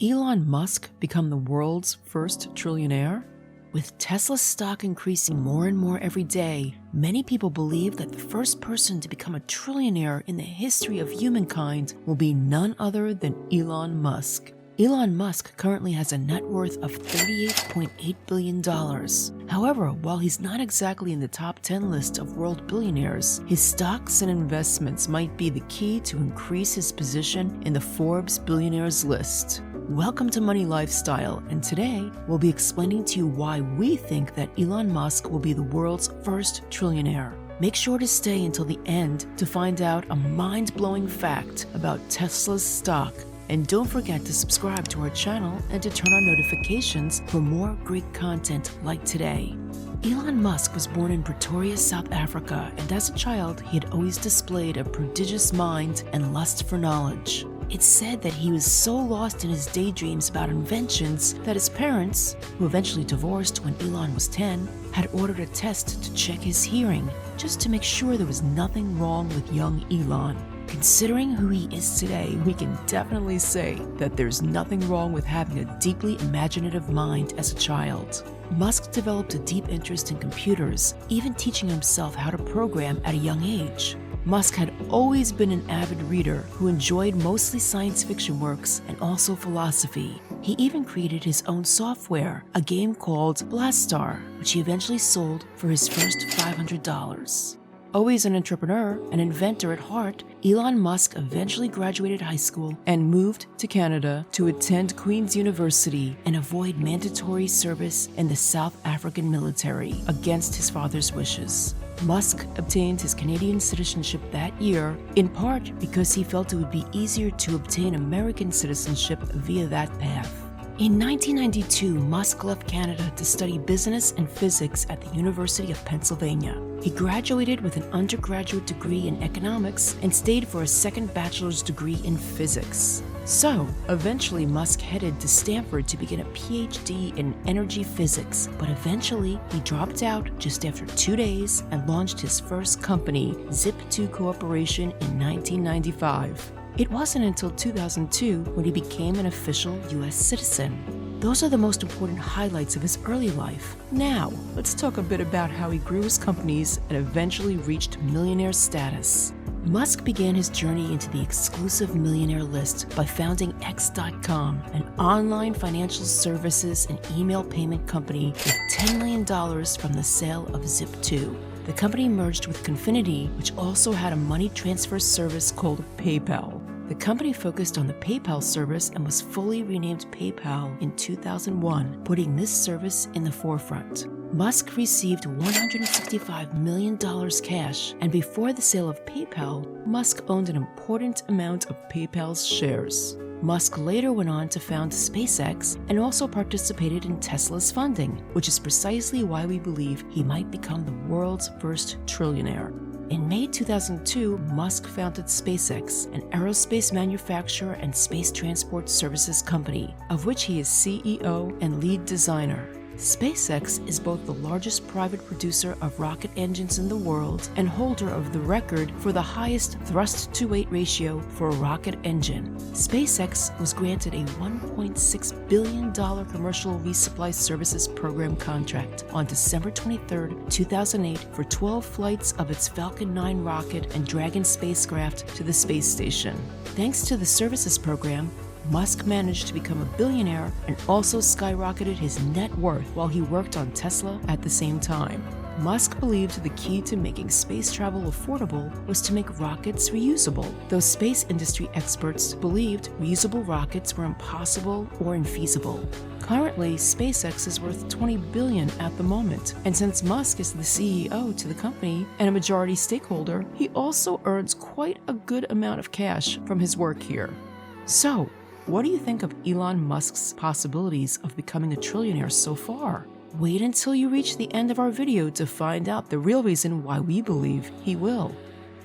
Elon Musk become the world's first trillionaire? With Tesla's stock increasing more and more every day, many people believe that the first person to become a trillionaire in the history of humankind will be none other than Elon Musk. Elon Musk currently has a net worth of $38.8 billion. However, while he's not exactly in the top 10 list of world billionaires, his stocks and investments might be the key to increase his position in the Forbes billionaires list. Welcome to Money Lifestyle, and today we'll be explaining to you why we think that Elon Musk will be the world's first trillionaire. Make sure to stay until the end to find out a mind-blowing fact about Tesla's stock. And don't forget to subscribe to our channel and to turn on notifications for more great content like today. Elon Musk was born in Pretoria, South Africa, and as a child, he had always displayed a prodigious mind and lust for knowledge. It's said that he was so lost in his daydreams about inventions that his parents, who eventually divorced when Elon was 10, had ordered a test to check his hearing, just to make sure there was nothing wrong with young Elon. Considering who he is today, we can definitely say that there's nothing wrong with having a deeply imaginative mind as a child. Musk developed a deep interest in computers, even teaching himself how to program at a young age. Musk had always been an avid reader who enjoyed mostly science fiction works and also philosophy. He even created his own software, a game called Blastar, which he eventually sold for his first $500. Always an entrepreneur, an inventor at heart, Elon Musk eventually graduated high school and moved to Canada to attend Queen's University and avoid mandatory service in the South African military against his father's wishes. Musk obtained his Canadian citizenship that year, in part because he felt it would be easier to obtain American citizenship via that path. In 1992, Musk left Canada to study business and physics at the University of Pennsylvania. He graduated with an undergraduate degree in economics and stayed for a second bachelor's degree in physics. So, eventually Musk headed to Stanford to begin a PhD in energy physics, but eventually he dropped out just after 2 days and launched his first company, Zip2 Corporation, in 1995. It wasn't until 2002 when he became an official U.S. citizen. Those are the most important highlights of his early life. Now, let's talk a bit about how he grew his companies and eventually reached millionaire status. Musk began his journey into the exclusive millionaire list by founding X.com, an online financial services and email payment company with $10 million from the sale of Zip2. The company merged with Confinity, which also had a money transfer service called PayPal. The company focused on the PayPal service and was fully renamed PayPal in 2001, putting this service in the forefront. Musk received $165 million cash, and before the sale of PayPal, Musk owned an important amount of PayPal's shares. Musk later went on to found SpaceX and also participated in Tesla's funding, which is precisely why we believe he might become the world's first trillionaire. In May 2002, Musk founded SpaceX, an aerospace manufacturer and space transport services company, of which he is CEO and lead designer. SpaceX is both the largest private producer of rocket engines in the world and holder of the record for the highest thrust-to-weight ratio for a rocket engine. SpaceX was granted a $1.6 billion commercial resupply services program contract on December 23, 2008 for 12 flights of its Falcon 9 rocket and Dragon spacecraft to the space station. Thanks to the services program, Musk managed to become a billionaire and also skyrocketed his net worth while he worked on Tesla at the same time. Musk believed the key to making space travel affordable was to make rockets reusable, though space industry experts believed reusable rockets were impossible or infeasible. Currently, SpaceX is worth $20 billion at the moment, and since Musk is the CEO to the company and a majority stakeholder, he also earns quite a good amount of cash from his work here. So, what do you think of Elon Musk's possibilities of becoming a trillionaire so far? Wait until you reach the end of our video to find out the real reason why we believe he will.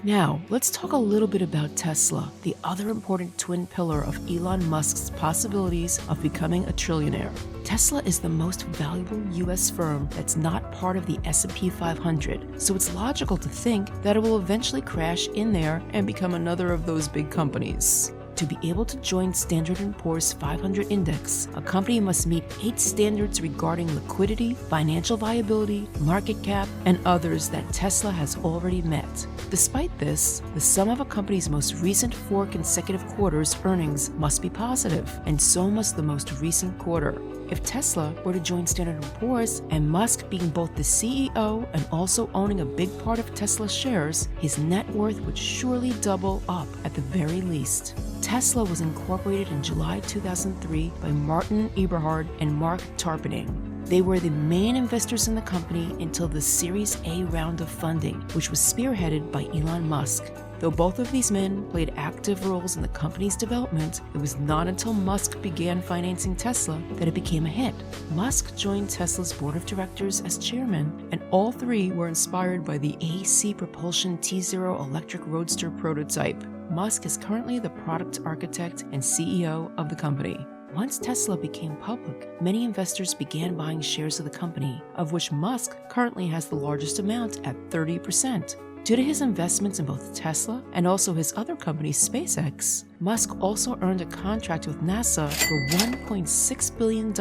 Now, let's talk a little bit about Tesla, the other important twin pillar of Elon Musk's possibilities of becoming a trillionaire. Tesla is the most valuable U.S. firm that's not part of the S&P 500, so it's logical to think that it will eventually crash in there and become another of those big companies. To be able to join Standard & Poor's 500 index, a company must meet 8 standards regarding liquidity, financial viability, market cap, and others that Tesla has already met. Despite this, the sum of a company's most recent 4 consecutive quarters' earnings must be positive, and so must the most recent quarter. If Tesla were to join Standard & Poor's, and Musk being both the CEO and also owning a big part of Tesla's shares, his net worth would surely double up at the very least. Tesla was incorporated in July 2003 by Martin Eberhard and Mark Tarpenning. They were the main investors in the company until the Series A round of funding, which was spearheaded by Elon Musk. Though both of these men played active roles in the company's development, it was not until Musk began financing Tesla that it became a hit. Musk joined Tesla's board of directors as chairman, and all 3 were inspired by the AC propulsion T0 electric roadster prototype. Musk is currently the product architect and CEO of the company. Once Tesla became public, many investors began buying shares of the company, of which Musk currently has the largest amount at 30%. Due to his investments in both Tesla and also his other company, SpaceX, Musk also earned a contract with NASA for $1.6 billion,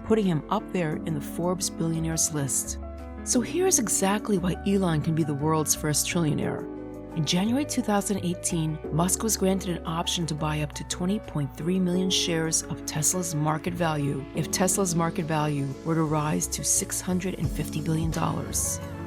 putting him up there in the Forbes billionaires list. So here's exactly why Elon can be the world's first trillionaire. In January 2018, Musk was granted an option to buy up to 20.3 million shares of Tesla's market value if Tesla's market value were to rise to $650 billion.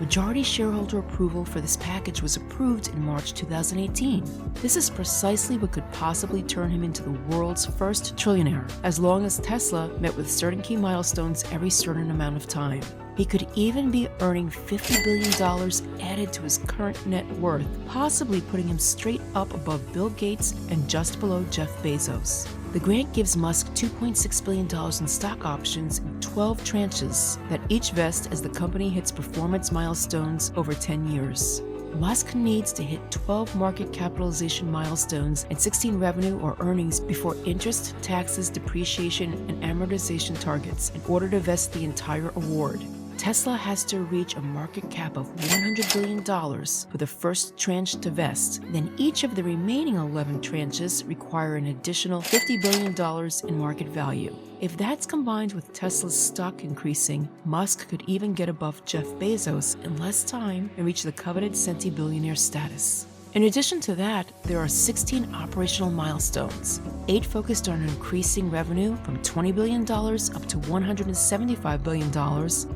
Majority shareholder approval for this package was approved in March 2018. This is precisely what could possibly turn him into the world's first trillionaire, as long as Tesla met with certain key milestones every certain amount of time. He could even be earning $50 billion added to his current net worth, possibly putting him straight up above Bill Gates and just below Jeff Bezos. The grant gives Musk $2.6 billion in stock options in 12 tranches that each vest as the company hits performance milestones over 10 years. Musk needs to hit 12 market capitalization milestones and 16 revenue or earnings before interest, taxes, depreciation, and amortization targets in order to vest the entire award. Tesla has to reach a market cap of $100 billion for the first tranche to vest. Then each of the remaining 11 tranches require an additional $50 billion in market value. If that's combined with Tesla's stock increasing, Musk could even get above Jeff Bezos in less time and reach the coveted centi-billionaire status. In addition to that, there are 16 operational milestones, 8 focused on increasing revenue from $20 billion up to $175 billion,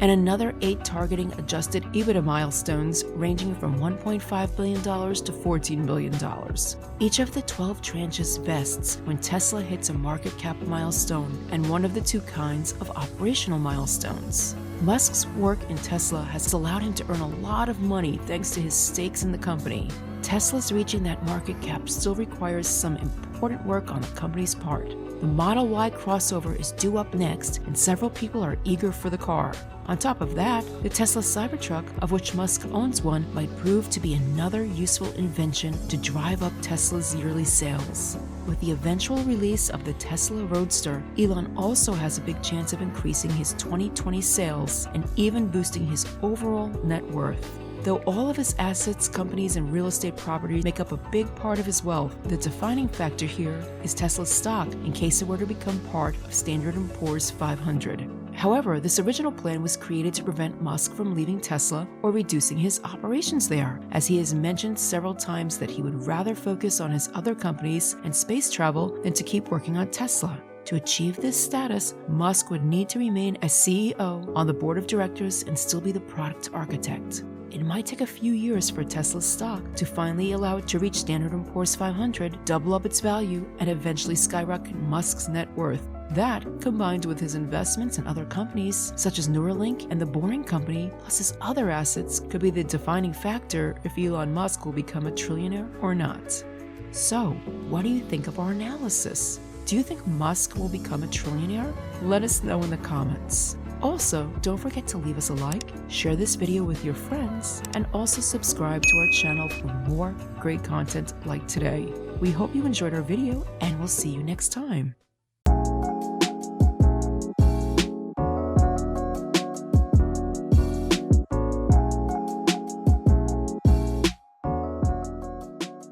and another 8 targeting adjusted EBITDA milestones ranging from $1.5 billion to $14 billion. Each of the 12 tranches vests when Tesla hits a market cap milestone and one of the 2 kinds of operational milestones. Musk's work in Tesla has allowed him to earn a lot of money thanks to his stakes in the company. Tesla's reaching that market cap still requires some important work on the company's part. The Model Y crossover is due up next, and several people are eager for the car. On top of that, the Tesla Cybertruck, of which Musk owns one, might prove to be another useful invention to drive up Tesla's yearly sales. With the eventual release of the Tesla Roadster, Elon also has a big chance of increasing his 2020 sales and even boosting his overall net worth. Though all of his assets, companies, and real estate property make up a big part of his wealth, the defining factor here is Tesla's stock in case it were to become part of Standard & Poor's 500. However, this original plan was created to prevent Musk from leaving Tesla or reducing his operations there, as he has mentioned several times that he would rather focus on his other companies and space travel than to keep working on Tesla. To achieve this status, Musk would need to remain as CEO on the board of directors and still be the product architect. It might take a few years for Tesla's stock to finally allow it to reach Standard & Poor's 500, double up its value, and eventually skyrocket Musk's net worth. That, combined with his investments in other companies, such as Neuralink and the Boring Company, plus his other assets, could be the defining factor if Elon Musk will become a trillionaire or not. So, what do you think of our analysis? Do you think Musk will become a trillionaire? Let us know in the comments. Also, don't forget to leave us a like, share this video with your friends, and also subscribe to our channel for more great content like today. We hope you enjoyed our video, and we'll see you next time.